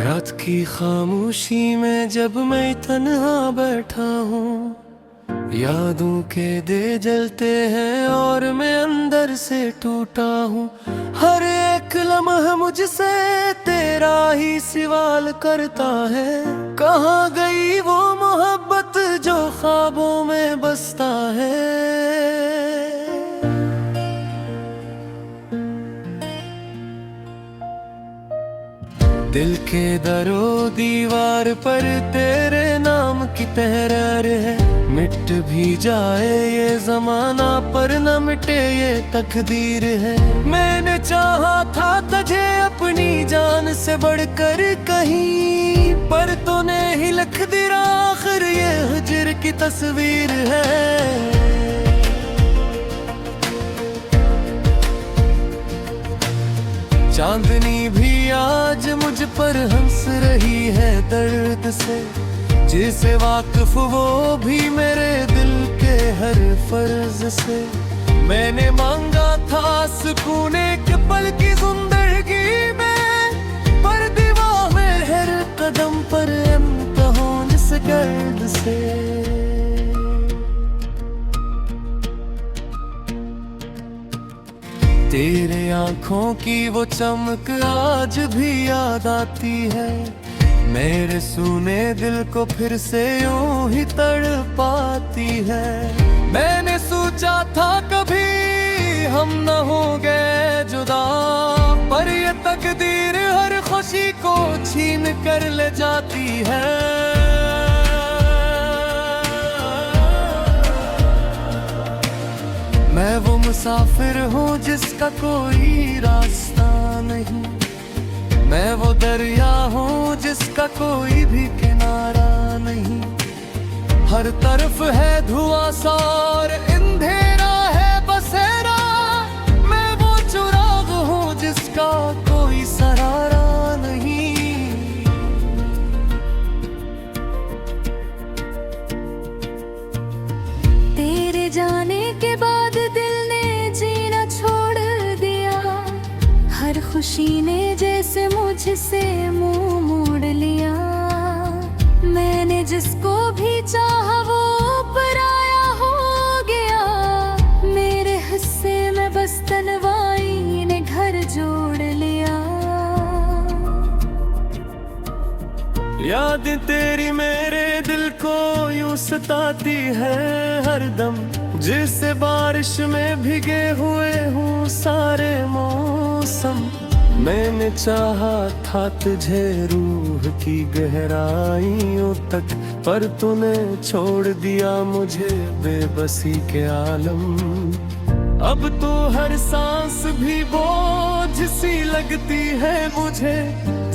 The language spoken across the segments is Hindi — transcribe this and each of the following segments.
रात की खामोशी में जब मैं तन्हा बैठा हूँ, यादों के दे जलते हैं और मैं अंदर से टूटा हूँ। हर एक लम्हा मुझसे तेरा ही सवाल करता है, कहाँ गई वो मोहब्बत जो ख्वाबों में बसता है। दिल के दरो दीवार पर तेरे नाम की तहरीर है। मिट भी जाए ये जमाना पर न मिटे ये तकदीर है। मैंने चाहा था तुझे अपनी जान से बढ़कर कहीं, पर तूने ही लिख दिया आखिर ये हिजर की तस्वीर है। चांदनी भी आज मुझ पर हंस रही है दर्द से, जिसे वाकिफ वो भी मेरे दिल के हर फर्ज से। मैंने मांगा था सुकून के पल की जिंदगी में, पर दीवार में हर कदम पर इम्तिहान इस गर्द से। तेरे आँखों की वो चमक आज भी याद आती है, मेरे सूने दिल को फिर से यूं ही तड़पाती है। मैंने सोचा था कभी हम न होंगे जुदा, पर ये तकदीर हर खुशी को छीन कर ले जाती है। मैं वो मुसाफिर हूँ जिसका कोई रास्ता नहीं, मैं वो दरिया हूँ जिसका कोई भी किनारा नहीं। हर तरफ है धुआं सा और अंधेरा है बसेरा, मैं वो चिराग हूँ जिसका कोई सहारा नहीं। तेरे जाने के बाद दिल ने जीना छोड़ दिया, हर खुशी ने जैसे मुझसे मुंह मोड़ लिया। मैंने जिसको भी चाहा वो पराया हो गया, मेरे हिस्से में बस तन्हाई ने घर जोड़ लिया। याद तेरी मेरे दिल को यूं सताती है हरदम, जिससे बारिश में भीगे हुए हूँ सारे मौसम। मैंने चाहा था तुझे रूह की गहराइयों तक, पर तूने छोड़ दिया मुझे बेबसी के आलम। अब तो हर सांस भी बोझ सी लगती है मुझे,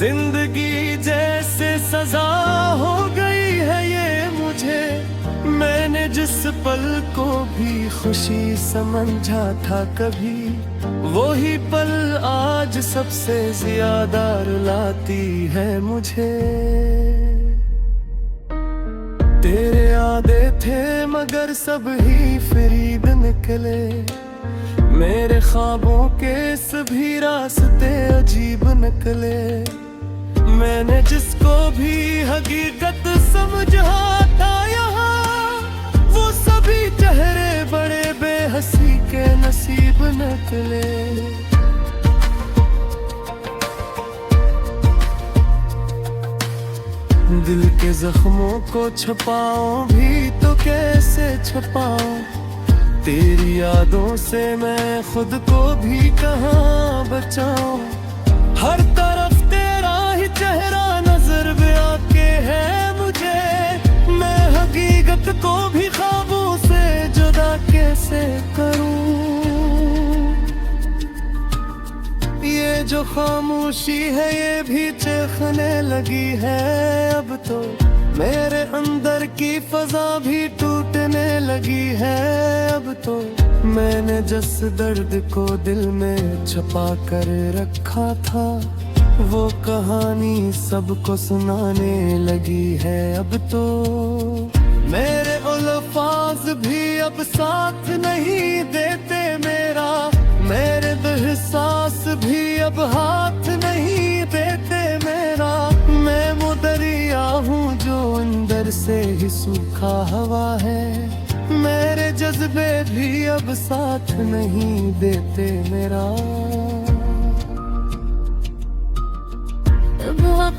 जिंदगी जैसे सजा हो गई है ये मुझे। मैंने जिस पल को भी खुशी समझा था कभी, वही पल आज सबसे ज्यादा रुलाती है मुझे। तेरे आदे थे मगर सब ही फरीद निकले, मेरे ख्वाबों के सभी रास्ते अजीब निकले। मैंने जिसको भी हकीकत समझा था यहाँ, वो सभी चेहरे बड़े बेहसी के नसीब निकले। दिल के जख्मों को छुपाऊं भी तो कैसे छुपाऊं, तेरी यादों से मैं खुद को भी कहाँ बचाऊं। हर तरफ तेरा ही चेहरा नजर में आके है मुझे, मैं हकीकत को भी ख्वाबों से जुदा कैसे करूं। ये जो खामोशी है ये भी चीखने लगी है अब तो, मेरे अंदर की फजा भी टूटने लगी है अब तो। मैंने जिस दर्द को दिल में छुपा कर रखा था, वो कहानी सबको सुनाने लगी है अब तो। मेरे अल्फाज भी अब साथ नहीं देते मेरा, मेरे एहसास भी अब हाथ नहीं देते मेरा। खुद से ही सूखा हवा है। मेरे जज्बे भी अब साथ नहीं देते मेरा।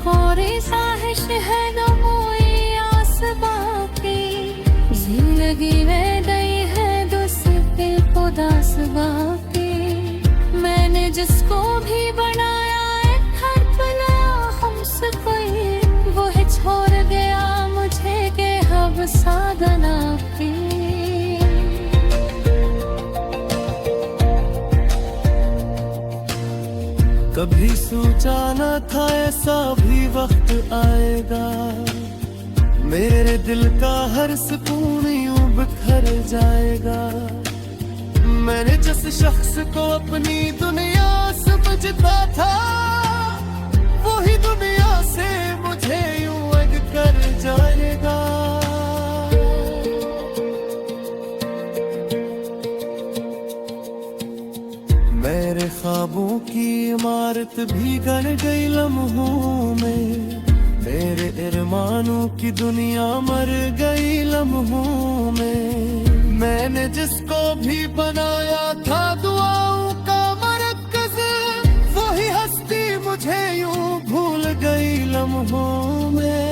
कोरी साहिश है नमोई आस बाकी, जिंदगी में गई है दोस्ती उदास बाकी। मैंने जिसको भी बनाया एक हर पला हमसे कोई, वो है छोड़ गया मुझे के हम साधना की। कभी सोचा न था ऐसा भी वक्त आएगा, मेरे दिल का हर सुकून यूं बिखर जाएगा। मैंने जिस शख्स को अपनी दुनिया समझता था, वही दुनिया से मुझे यूं अलग कर जाएगा। मेरे ख्वाबों की इमारत भी गिर गई लम्हों में, मेरे अरमानों की दुनिया मर गई लम्हों में। मैंने जिसको भी बनाया था दुआओं का मरकज, वही हस्ती मुझे यूं भूल गई लम्हों में।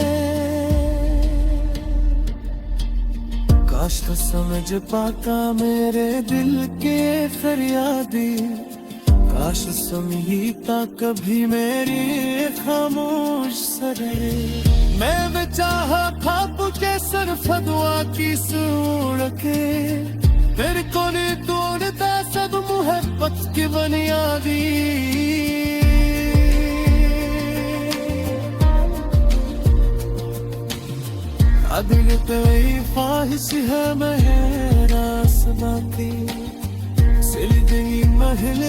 काश तो समझ पाता मेरे दिल के फरियादी, काश समझता कभी मेरी खामोश सरे। मैं बेचाहा खाब के सरफ दुआ की सूड़ के, तेरे को नहीं तोड़ता सब मोहब्बत की बुनियादी। दिल तेरी ख्वाहिश है महरास बाकी, जिंदगी महल।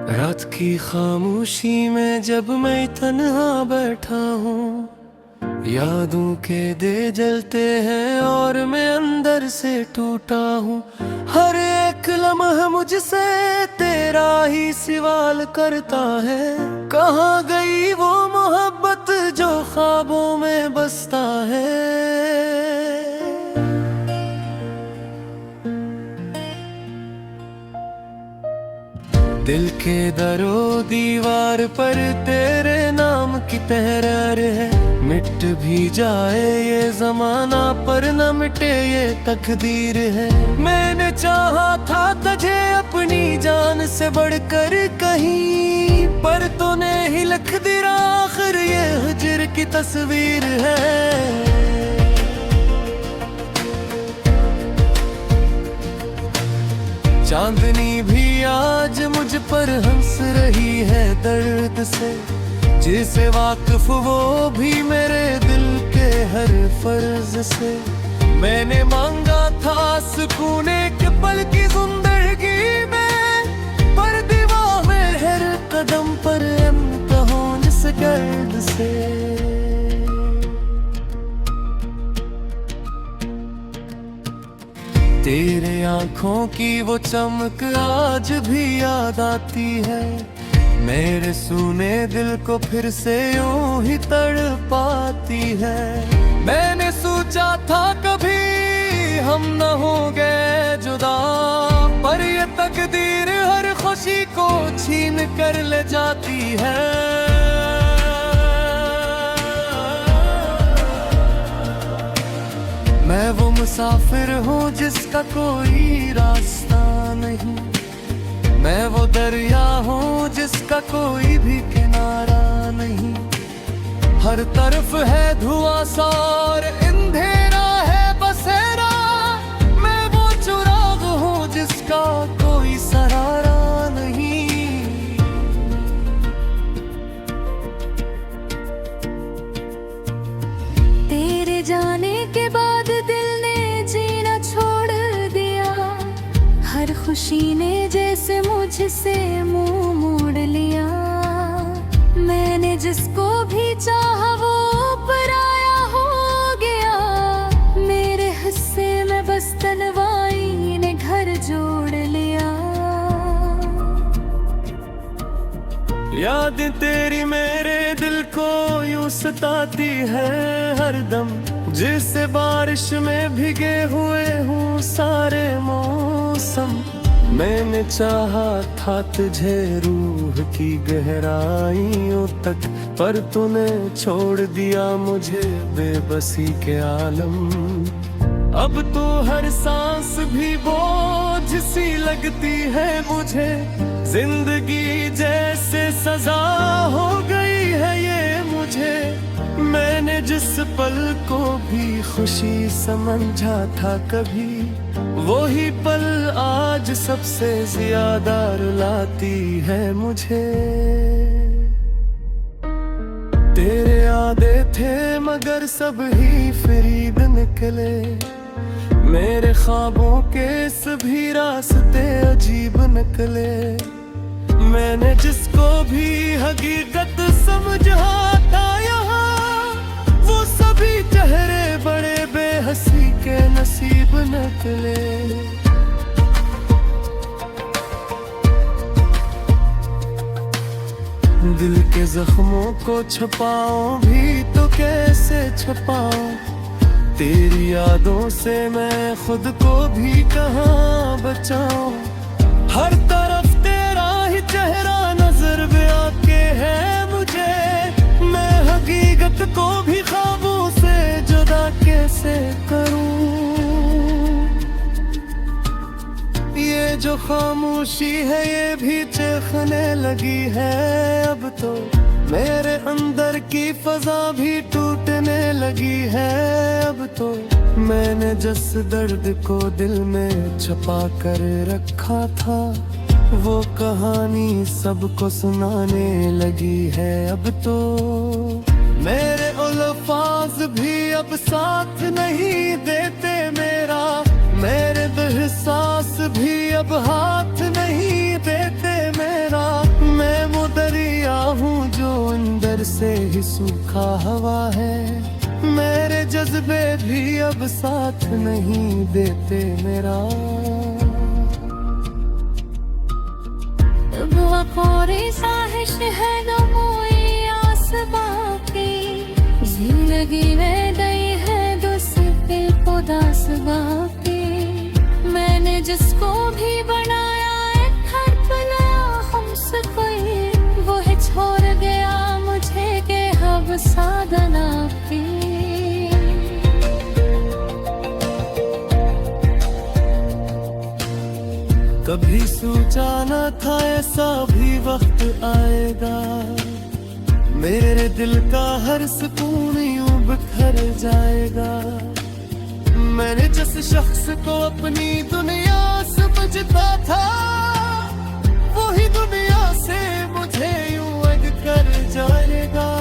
रात की खामोशी में जब मैं तन्हा बैठा हूँ, यादों के दे जलते हैं और मैं अंदर से टूटा हूँ। हर एक लम्हा मुझसे तेरा ही सवाल करता है, कहाँ गई वो मोहब्बत जो ख्वाबों में बसता है। दिल के दरो दीवार पर तेरे नाम की तहरीर है, मिट भी जाए ये जमाना पर न मिटे ये तकदीर है। मैंने चाहा था तुझे अपनी जान से बढ़कर कहीं, पर तूने ही लिख दिया आखिर ये हिजर की तस्वीर है। चांदनी भी आज मुझ पर हंस रही है दर्द से, जिसे वाकिफ वो भी मेरे दिल के हर फर्ज से। मैंने मांगा था सुकून के पल की जिंदगी में, पर दीवार में हर कदम पर इम्तिहान जिस गर्द से। तेरे आँखों की वो चमक आज भी याद आती है, मेरे सूने दिल को फिर से यूं ही तड़पाती है। मैंने सोचा था कभी हम न हो गए जुदा, पर ये तकदीर हर खुशी को छीन कर ले जाती है। मैं वो मुसाफिर हूँ जिसका कोई रास्ता नहीं, मैं वो दरिया हूँ जिसका कोई भी किनारा नहीं। हर तरफ है धुआं सा और अंधेरा है बसेरा, मैं वो चिराग हूँ जिसका कोई सहारा नहीं। तेरे जाने के बाद दिल ने जीना छोड़ दिया, हर खुशी ने जैसे मुझसे मुंह मोड़ लिया। मैंने जिसको भी चाहा वो पराया हो गया, मेरे हिस्से में बस तन्हाई ने घर यादें तेरी मेरे दिल को यूं सताती है हरदम, जिसे बारिश में भीगे हुए हूँ सारे मौसम। मैंने चाहा था तुझे रूह की गहराइयों तक, पर तूने छोड़ दिया मुझे बेबसी के आलम। अब तो हर सांस भी बोझ सी लगती है मुझे, जिंदगी जैसे सजा हो गई है ये मुझे। मैंने जिस पल को भी खुशी समझा था कभी, वही पल आज सबसे ज्यादा रुलाती है मुझे। तेरे आधे थे मगर सब ही फरीद निकले, मेरे ख्वाबों के सभी रास्ते अजीब निकले। मैंने जिसको भी हकीकत समझा था यहाँ, वो सभी चेहरे बड़े बेहसी के नसीब निकले। दिल के जख्मों को छुपाऊं भी तो कैसे छुपाऊं, तेरी यादों से मैं खुद को भी कहाँ बचाऊं। हर तरफ तेरा ही चेहरा नजर में आके है मुझे, मैं हकीकत को भी ख्वाबों से जुदा कैसे करूं। ये जो खामोशी है ये भी चीखने लगी है अब तो, मेरे अंदर की फजा भी टूटने लगी है अब तो। मैंने जिस दर्द को दिल में छुपा कर रखा था, वो कहानी सबको सुनाने लगी है अब तो। मेरे अल्फाज भी अब साथ नहीं देते मेरा, मेरे एहसास भी अब हाथ नहीं देते मेरा। मैं वो दरिया हूँ जो अंदर से ही सूखा हवा है, मेरे जज्बे भी अब साथ नहीं देते मेरा। पूरी साहिश है नमोई आस बाकी, जिंदगी में गई है दूसरे उदास बाकी। मैंने जिसको भी बनाया एक हर पला हमसे कोई, वो है छोड़ गया मुझे के अब साधना की। कभी सोचा न था ऐसा भी वक्त आएगा, मेरे दिल का हर सुकून यूं बिखर जाएगा। मैंने जिस शख्स को अपनी दुनिया समझता था, वही दुनिया से मुझे यूं अलग कर जाएगा।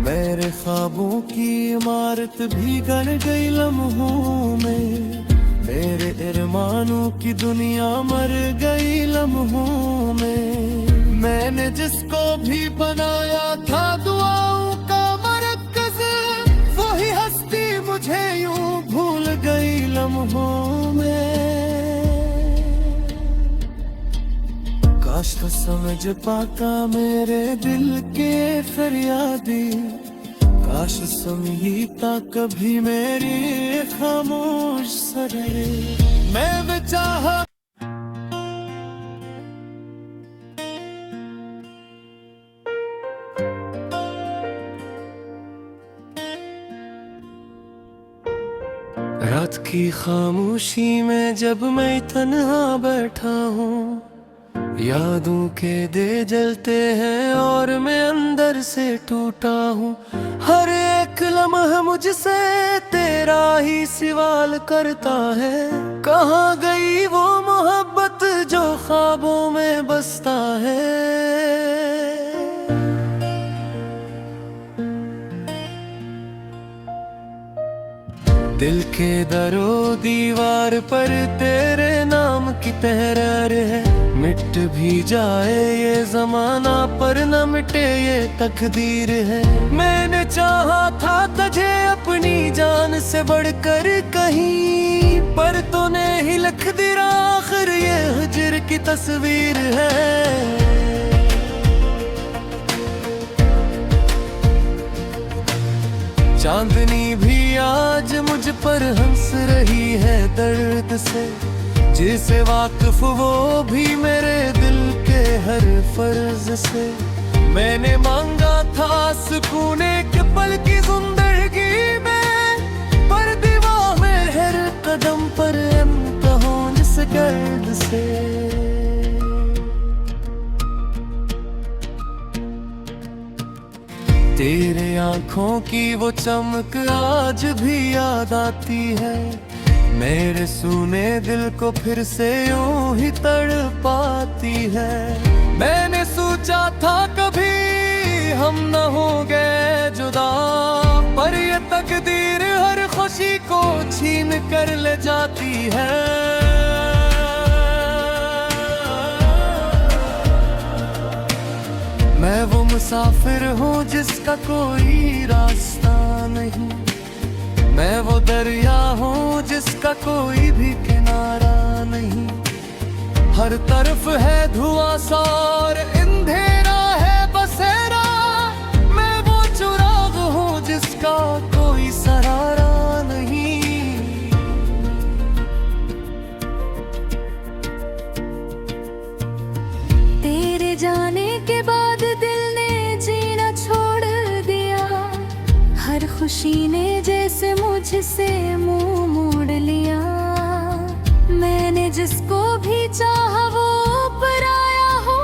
मेरे ख्वाबों की इमारत भी गिर गई लम्हों में, मेरे अरमानों की दुनिया मर गई लम्हों में। मैंने जिसको भी बनाया था दुआओं का मरकज, वही हस्ती मुझे यूं भूल गई लम्हों में। काश तो समझ पाता मेरे दिल के फरियादी, काश समझता कभी मेरी खामोश सरे। मैं बेचाहा रात की खामोशी में जब मैं तन्हा बैठा हूँ, यादों के दे जलते हैं और मैं अंदर से टूटा हूँ। हर एक लम्हा मुझसे तेरा ही सवाल करता है, कहाँ गई वो मोहब्बत जो ख्वाबों में बसता है। दिल के दरो दीवार पर तेरे नाम की तहरीर है, मिट भी जाए ये जमाना पर न मिटे ये तकदीर है। मैंने चाहा था तुझे अपनी जान से बढ़कर कहीं, पर तूने ही तस्वीर है। चांदनी भी आज मुझ पर हंस रही है दर्द से, जिसे वाकिफ वो भी मेरे दिल के हर फर्ज से। मैंने मांगा था सुकून के पल की जिंदगी में, पर दीवार में हर कदम पर इम्तिहान जिस गर्द से। तेरे आँखों की वो चमक आज भी याद आती है, मेरे सूने दिल को फिर से यूं ही तड़पाती है। मैंने सोचा था कभी हम न होंगे जुदा, पर ये तकदीर हर खुशी को छीन कर ले जाती है। मैं वो मुसाफिर हूँ जिसका कोई रास्ता नहीं, मैं वो दरिया हूँ जिसका कोई भी किनारा नहीं। हर तरफ है धुआं सा और अंधेरा है बसेरा, मैं वो चिराग हूँ जिसका कोई सहारा नहीं। तेरे जाने के बाद दिल ने जीना छोड़ दिया, हर खुशी ने जैसे मुझसे मुंह मोड़ लिया। मैंने जिसको भी चाहा वो पराया हो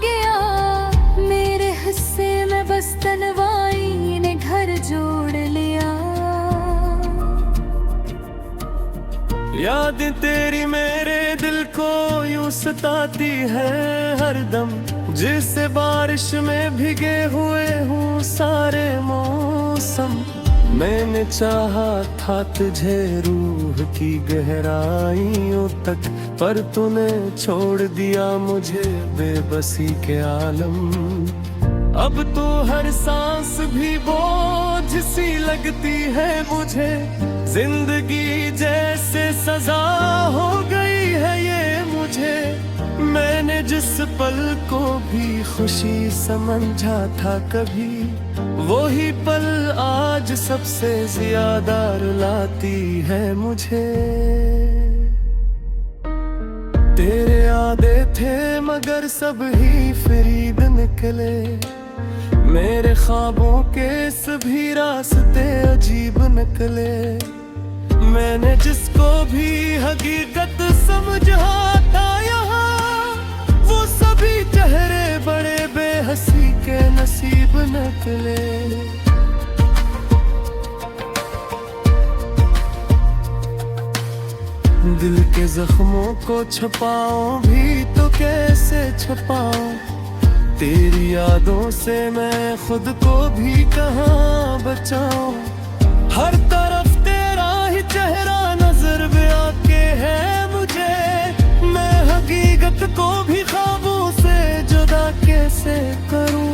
गया, मेरे हिस्से में बस तन्हाई ने घर जोड़ लिया। यादें तेरी मेरे दिल को यूं सताती है हरदम, जिससे बारिश में भीगे हुए हूँ सारे मौसम। मैंने चाहा था तुझे रूह की गहराइयों तक, पर तूने छोड़ दिया मुझे बेबसी के आलम। अब तो हर सांस भी बोझ सी लगती है मुझे, जिंदगी जैसे सजा हो गई है ये मुझे। मैंने जिस पल को भी खुशी समझा था कभी, वही पल आज सबसे ज्यादा रुलाती है मुझे। तेरे आदे थे मगर सब ही फरीद निकले, मेरे ख्वाबों के सभी रास्ते अजीब निकले। मैंने जिसको भी हकीकत समझा था यहाँ, वो सभी चेहरे बड़े बेहसी के नसीब निकले। दिल के जख्मों को छुपाऊं भी तो कैसे छुपाऊं, तेरी यादों से मैं खुद को भी कहाँ बचाऊं। हर तरफ तेरा ही चेहरा नजर में आके है मुझे, मैं हकीकत को भी ख्वाबों से जुदा कैसे करूं।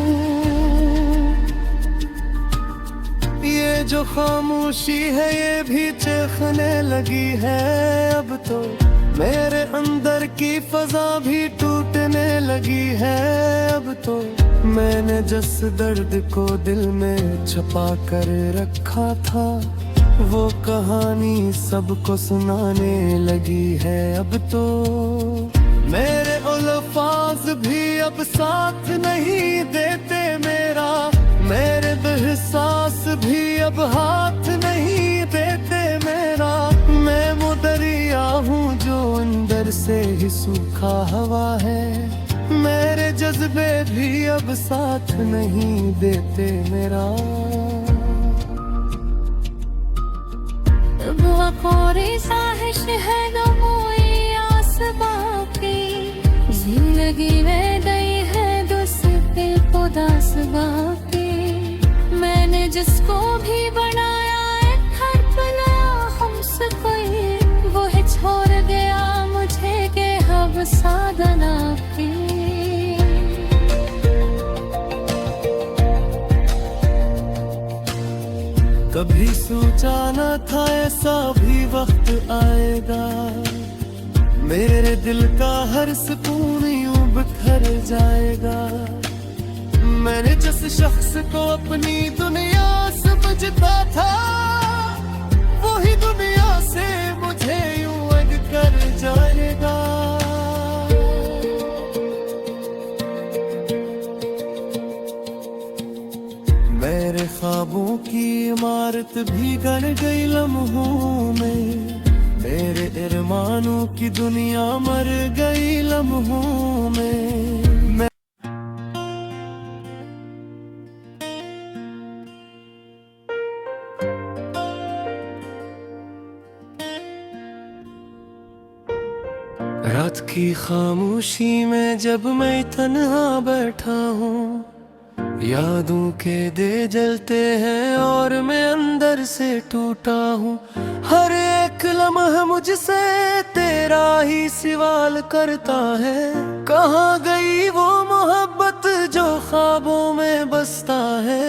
ये जो खामोशी है ये भी चखने लगी है अब तो, मेरे अंदर की फजा भी टूटने लगी है अब तो। मैंने जिस दर्द को दिल में छुपा कर रखा था, वो कहानी सबको सुनाने लगी है अब तो। मेरे अल्फाज भी अब साथ नहीं देते मेरा, मेरे एहसास भी अब हाथ नहीं देते मेरा। मैं वो दरिया हूँ जो अंदर से ही सूखा हवा है, मेरे जज्बे भी अब साथ नहीं देते मेरा। कोरी साहिश है गमोई आसमां की, जिंदगी में गई है दुस्ते उदास बाकी। मैंने जिसको भी बनाया एक हर पला हमसे कोई, वो ही छोड़ गया मुझे के हब साधना की। कभी सोचा न था ऐसा भी वक्त आएगा, मेरे दिल का हर सुकून सुकून यूं बिखर जाएगा। मैंने जिस शख्स को अपनी दुनिया समझता था, वही दुनिया से मुझे यूं अलग कर जाएगा। मेरे ख्वाबों की इमारत भी गड़ गई लम्हों में, मेरे अरमानों की दुनिया मर गई लम्हों में। रात की खामोशी में जब मैं तन्हा बैठा हूँ, यादों के दे जलते हैं और मैं अंदर से टूटा हूँ। हर एक लम्हा मुझसे तेरा ही सवाल करता है, कहाँ गई वो मोहब्बत जो ख्वाबों में बसता है।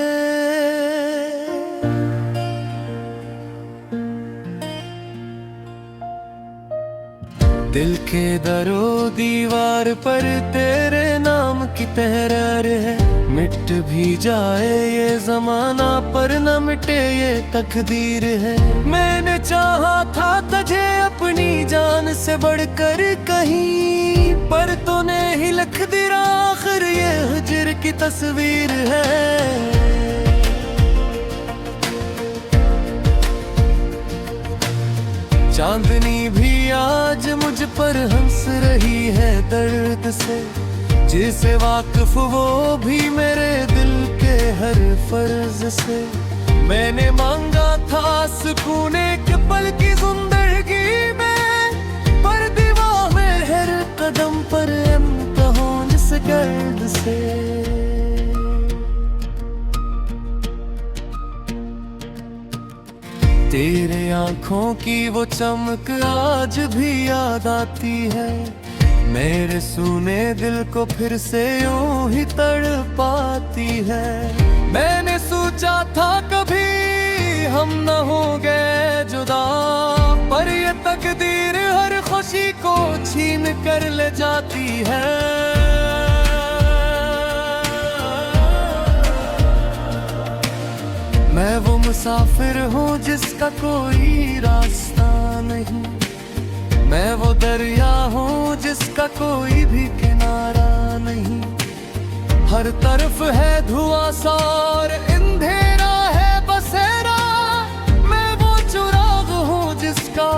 दिल के दरो दीवार पर तेरे नाम की तहरीर है, मिट भी जाए ये जमाना पर न मिटे ये तकदीर है। मैंने चाहा था तुझे अपनी जान से बढ़कर कहीं, पर तूने ही लिख दिया आखिर ये हिजर की तस्वीर है। चांदनी भी आज मुझ पर हंस रही है दर्द से, जिसे वाकिफ वो भी मेरे दिल के हर फर्ज से। मैंने मांगा था सुकून के पल की जिंदगी में, पर दीवार में हर कदम पर इम्तिहान जिस गर्द से। तेरे आँखों की वो चमक आज भी याद आती है, मेरे सूने दिल को फिर से यूं ही तड़पाती है। मैंने सोचा था कभी हम न होंगे जुदा, पर ये तकदीर हर खुशी को छीन कर ले जाती है। मैं वो मुसाफिर हूँ जिसका कोई रास्ता नहीं, मैं वो दरिया हूँ जिसका कोई भी किनारा नहीं। हर तरफ है धुआं सा और अंधेरा है बसेरा, मैं वो चिराग हूँ जिसका